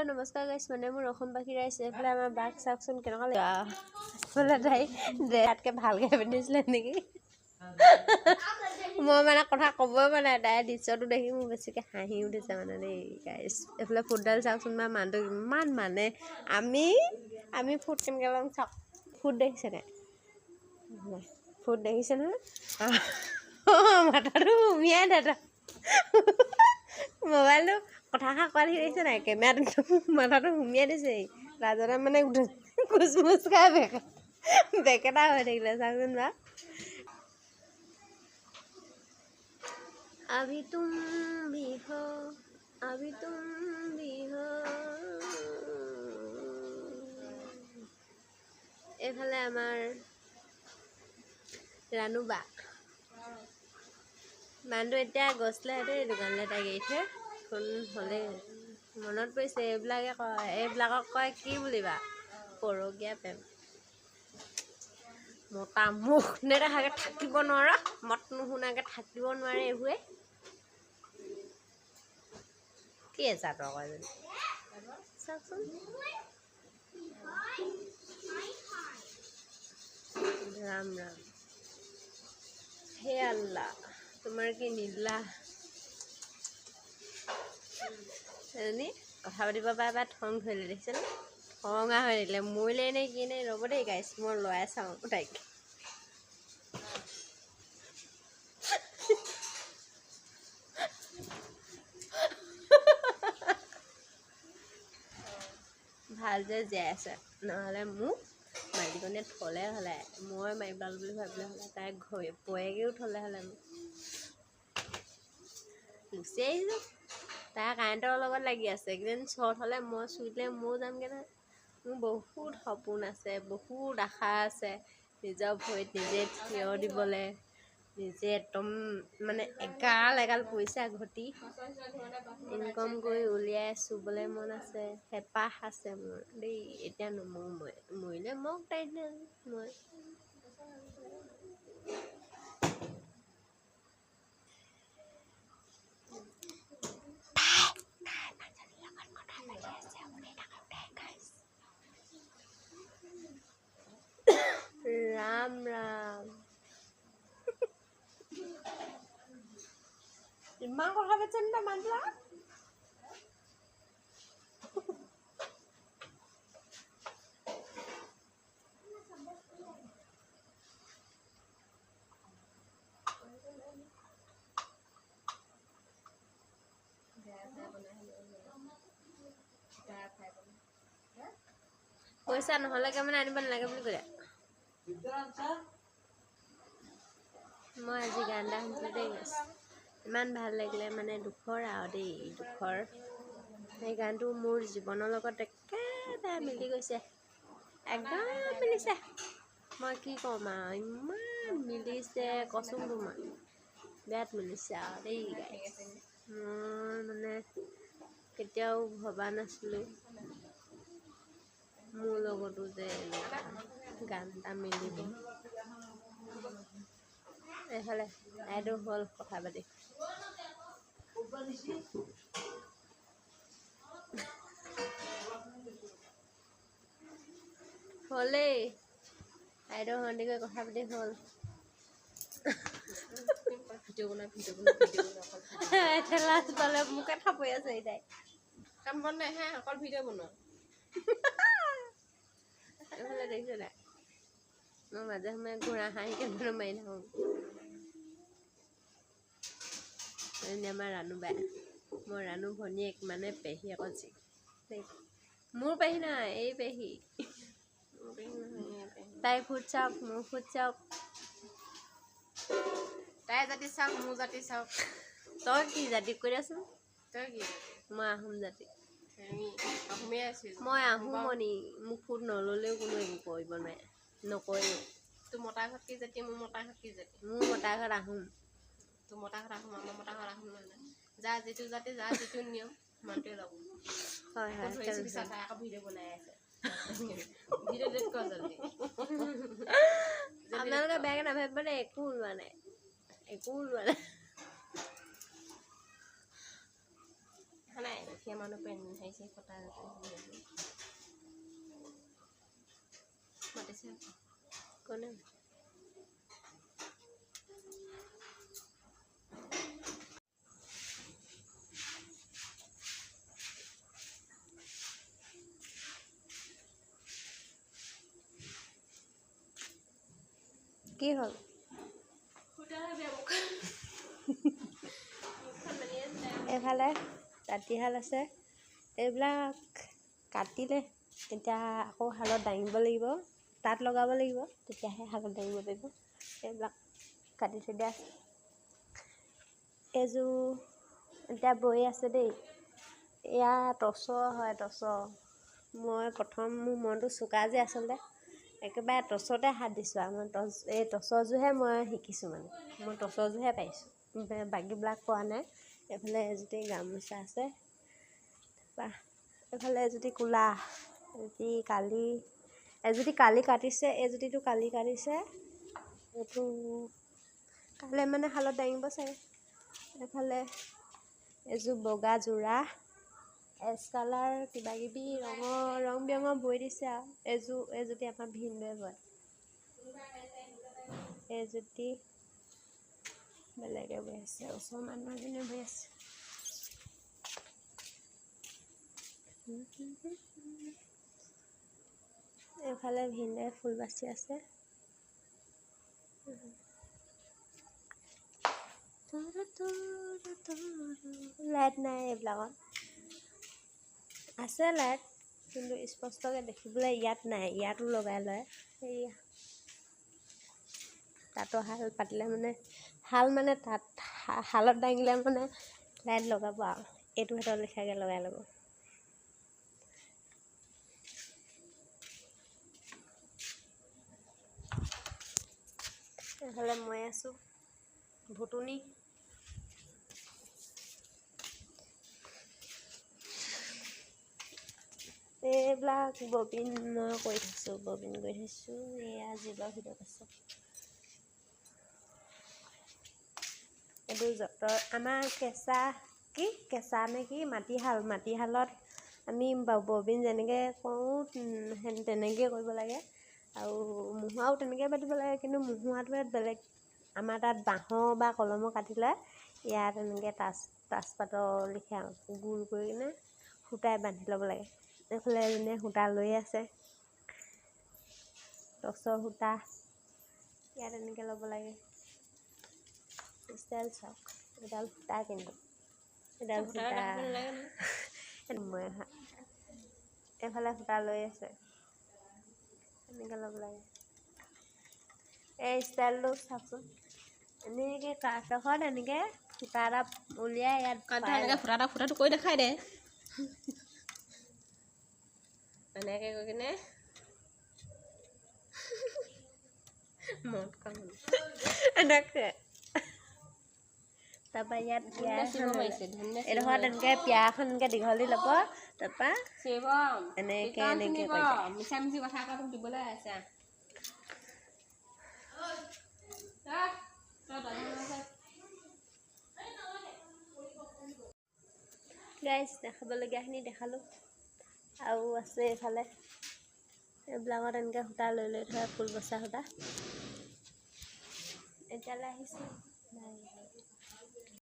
নমস্কাৰ গাইছ মানে মোৰ অসমবাসী ৰাইজ এইফালে আমাৰ বাঘ চাওকচোন কেনেকুৱা লাগে তাই দেহাতকৈ ভালকৈ পিন্ধিছিলে নেকি মই মানে কথা ক'বই পৰা নাই তাই দৃশ্যটো দেখি মোৰ বেছিকৈ হাঁহি উঠিছে মানে দেই গাইছ এইফালে ফুটডাল চাওকচোন বা মানুহটো ইমান মানে আমি ফুট কেনেকৈ ল'ম চাওক ফুট দেখিছে নাই ফুট দেখিছে নহয় মাথাটো উমিয়াই দে মোবাইলটো কথাষাৰ কোৱা দেখি দেখিছে নাই কেমেৰাটো মাথাটো সুমিয়াই দিছে ৰাজনে মানে কুচমুচ খাই বেকেটা হৈ থাকিলে চাওকচোন বা अभी तुम भी हो এইফালে আমাৰ ৰাণু বা মানুহটো এতিয়া গৈছিলে দেই দোকানলৈ তাইক এৰি থৈ ফোন হ'লে মনত পৰিছে এইবিলাকক কয় কি বুলিবা পৰকীয়া প্ৰেম মতা মুখ নেদেখাকৈ থাকিব নোৱাৰা মত নুশুনাকৈ থাকিব নোৱাৰে এইবোৰে কি জাতৰ কয় যদি চাওকচোন राम राम हे अल्लाह तुम्हारे की नीला এজনী কথা পাতিব পাই থং ধৰিলে দেখিছেনে খঙা হৈ থাকিলে মৰিলে নে কি নে ৰ'ব দেই গাইছ মই লৰাই চাওঁ তাইক ভাল যে জীয়াই আছে নহ'লে মোক মালিকনে থ'লে হ'লে মই মাৰিব বুলি ভাবিলে হ'লে তাই পয়েকেও থ'লে হ'লে মোক গুচি আহিছোঁ তাই কাৰেণ্টৰ লগত লাগি আছে এইকেইদিন শ্বৰ্ট হ'লে মই চুইলে ময়ো যামগৈ নহয় মোৰ বহুত সপোন আছে বহুত আশা আছে নিজৰ ভৰিত নিজে থিয় দিবলৈ নিজে একদম মানে এগাল পইচা ঘটি ইনকম কৰি উলিয়াই চুবলৈ মন আছে হেঁপাহ আছে মোৰ দেই এতিয়া নমৰো মই মৰিলে মোক তাই মই राम राम इमान কথা পাতিছে না মানুহলা পইচা নহ'লে মানে আনিব নালাগে বুলি ক'লে মই আজি গান এটা শুনিছিলোঁ দেই ইমান ভাল লাগিলে মানে দুখৰ আৰু দেই দুখৰ সেই গানটো মোৰ জীৱনৰ লগত একেবাৰে মিলি গৈছে একদম মিলিছে মই কি ক'ম আৰু ইমান মিলিছে কচোন তোমাৰ বিৰাট মিলিছে আৰু দেই মই মানে কেতিয়াও ভবা নাছিলোঁ মোৰ লগতো যে গান এটা মিলিব এইফালে আইদেউ হ'ল কথা পাতি হ'লেই আইদেউ সন্ধিকৈ কথা পাতি হ'ল লাজ পালে মোকে থাপৰি আছে তাই কাম বন নাই হে অকল ভিডিঅ' বনোৱা এইফালে দেখিছে নাই মই মাজে সময়ে ঘূৰা হাঁহিকে মাৰি থাকোঁ আমাৰ ৰাণু বাই মই ৰাণু ভনীয়েক মানে পেহী আকৌ যি মোৰ পেহী নাই এই পেহী তাই ফুট চাওক মোৰ ফুট চাওক তাই জাতি চাওক মোৰ জাতি চাওক তই কি জাতি কৰি আছো তই কি মই আহোম জাতি মই আহোমনি মোক ফুট নল'লেও কোনো একো কৰিব নোৱাৰে নকৰেও তোৰ মতা ঘৰত কি জাতি মোৰ মতা ঘৰত কি জাতি মোৰ মতা ঘৰত আহোম তোৰ মতা ঘৰত আহোম আমাৰ মতা ঘৰত আহোম নহয় যাৰ যিটো জাতি যাৰ যিটো নিয়ম মানুহটোৱে ল'ব হয় আকৌ ভিডিঅ' বনাই আছে ভিডিঅ' ডেট কৰ জলদি আপোনালোকে বেয়াকৈ নাভাবিব দেই একো ওলোৱা নাই একো ওলোৱা নাই দুখীয়া মানুহ পেন আহিছে কটা মাতিছে কোনে কি হ'ল এইফালে তাঁতীশাল আছে এইবিলাক কাটিলে এতিয়া আকৌ শালত দাঙিব লাগিব তাঁত লগাব লাগিব তেতিয়াহে শালত দাঙিব পাৰিব এইবিলাক কাটি থৈ দিয়া আছে এইযোৰ এতিয়া বৈ আছে দেই এয়া টচৰ হয় টচৰ মই প্ৰথম মোৰ মনটো চোকা যে আচলতে একেবাৰে টচতে হাত দিছোঁ আৰু মই এই টচৰযোৰহে মই শিকিছোঁ মানে মই টচৰযোৰহে পাৰিছোঁ বাকীবিলাক পোৱা নাই এইফালে এজুতি গামোচা আছে তাৰপৰা এইফালে এজুতি ক'লা এজুতি কালি কাটিছে এইজুতিটো কালি কাটিছে এইটো কাইলৈ মানে শালত দাঙিব চাগে এইফালে এযোৰ বগা যোৰা এছ কালাৰ কিবাকিবি ৰং বিৰঙৰ বৈ দিছে আৰু এইজুতি আমাৰ ভিনদেউৱে বয় এইজুতি বেলেগে বৈ আছে ওচৰৰ মানুহ এজনীয়ে বৈ আছে এইফালে ভিনদেউৱে ফুল বাচি আছে লাইট নাই এইবিলাকত আছে লাইট কিন্তু স্পষ্টকৈ দেখিবলৈ ইয়াত নাই ইয়াতো লগাই লয় সেয়া তাঁতৰ শাল পাতিলে মানে তাত শালত দাঙিলে মানে লাইট লগাব আৰু এইটো হাতৰ লেখীয়াকৈ লগাই ল'ব এইফালে মই আছোঁ ভুটুনি এইবিলাক ববিন মই কৰি থৈছোঁ এয়া জিলৰ ভিতৰত আছে এইটো যঁতৰ আমাৰ কেঁচা নে কি মাটিশালত আমি ববিন যেনেকৈ কৰোঁ তেনেকৈ কৰিব লাগে আৰু মুহুৰাও তেনেকৈ পাতিব লাগে কিন্তু মুহুৰাটো ইয়াত বেলেগ আমাৰ তাত বাঁহৰ বা কলমৰ কাটিলে ইয়াত এনেকৈ তাচপাতৰ লিখা গোল কৰি কিনে সূতাই বান্ধি ল'ব লাগে এইফালে এজনীয়ে সূতা লৈ আছে টচৰ সূতা ইয়াত এনেকৈ ল'ব লাগে ষ্টাইল চাওক এডাল সূতা কিন্তু এডাল সূতা মই এইফালে সূতা লৈ আছে এনেকৈ ল'ব লাগে এই ষ্টাইলটো চাওকচোন এনেকৈ কাষত এনেকৈ সূতা এটা উলিয়াই ইয়াত ফুটাটো কৰি দেখাই দে এনেকৈ কৰি কিনে মত কম এনেকৈ তাৰপৰা ইয়াত এডোখৰত এনেকৈ পিয়া এখন এনেকৈ দীঘল দি ল'ব তাৰপৰা এনেকৈ মিছা মিছি কথা এটা তোক দিবলৈ আছে গাইজ দেখাবলগীয়াখিনি দেখালোঁ আৰু আছে এইফালে এইবিলাকত এনেকৈ সূতা লৈ থোৱা ফুল বচা সূতা এতিয়ালৈ আহিছোঁ নাই